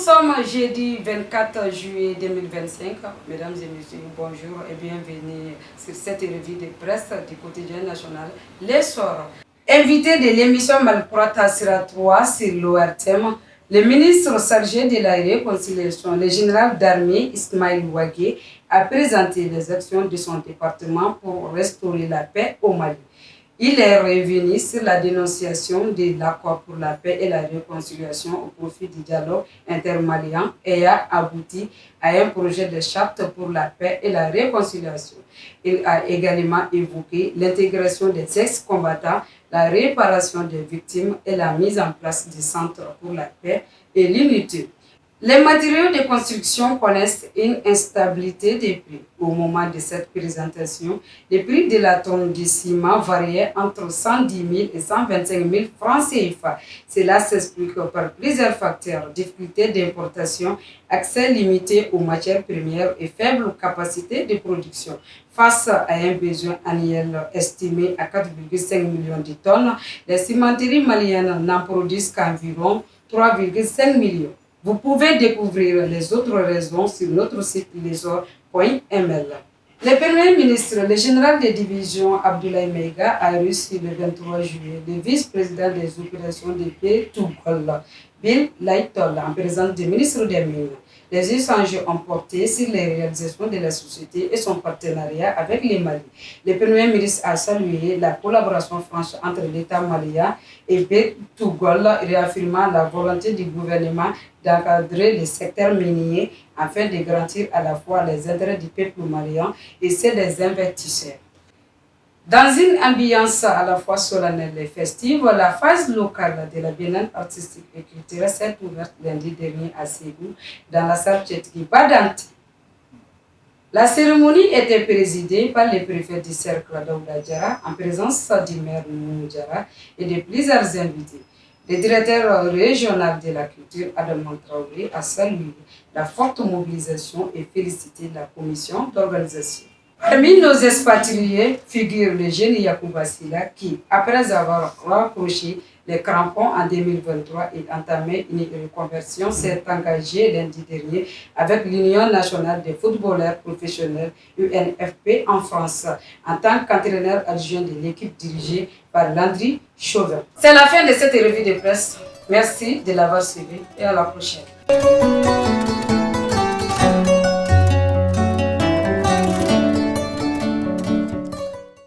sommes jeudi 24 juillet 2025. Mesdames et messieurs, bonjour et bienvenue sur cette revue de presse du quotidien national Les Soirs. Invité de l'émission Malprata Sira 3 sur l'ORTM, le ministre chargé de la réconciliation, le général d'armée Ismaël Ouagué, a présenté les actions de son département pour restaurer la paix au Mali. Il est revenu sur la dénonciation de l'accord pour la paix et la réconciliation au profit du dialogue intermalien et a abouti à un projet de charte pour la paix et la réconciliation. Il a également évoqué l'intégration des ex-combattants, la réparation des victimes et la mise en place du centre pour la paix et l'unité. Les matériaux de construction connaissent une instabilité des prix. Au moment de cette présentation, les prix de la tonne de ciment variaient entre 110 000 et 125 000 francs CFA. Cela s'explique par plusieurs facteurs: difficulté d'importation, accès limité aux matières premières et faible capacité de production. Face à un besoin annuel estimé à 4,5 millions de tonnes, les cimenteries maliennes n'en produisent qu'environ 3,5 millions. Vous pouvez découvrir les autres raisons sur notre site lesor.ml. Le Premier ministre, le général de division Abdoulaye Meiga, a reçu le 23 juillet le vice-président des opérations de paix Tougol, Bill Laitol, en présence du ministre des Mines. Les échanges ont porté sur les réalisations de la société et son partenariat avec les Mali. Le Premier ministre a salué la collaboration franche entre l'État malien et Bill Tougol, réaffirmant la volonté du gouvernement d'encadrer le secteur minier afin de garantir à la fois les intérêts du peuple malien et ceux des investisseurs. Dans une ambiance à la fois solennelle et festive, la phase locale de la Biennale artistique et culturelle s'est ouverte lundi dernier à Ségou, dans la salle Tchetki Badanti. La cérémonie était présidée par le préfet du cercle Daouda Diarra, en présence du maire Nounou Diarra et de plusieurs invités. Le directeur régional de la culture, Adam Traoré, a salué la forte mobilisation et félicité la commission d'organisation. Parmi nos expatriés figure le jeune Yacouba Silla qui, après avoir raccroché les crampons en 2023 et entamé une reconversion, s'est engagé lundi dernier avec l'Union nationale des footballeurs professionnels UNFP en France en tant qu'entraîneur adjoint de l'équipe dirigée par Landry Chauvin. C'est la fin de cette revue de presse. Merci de l'avoir suivi et à la prochaine.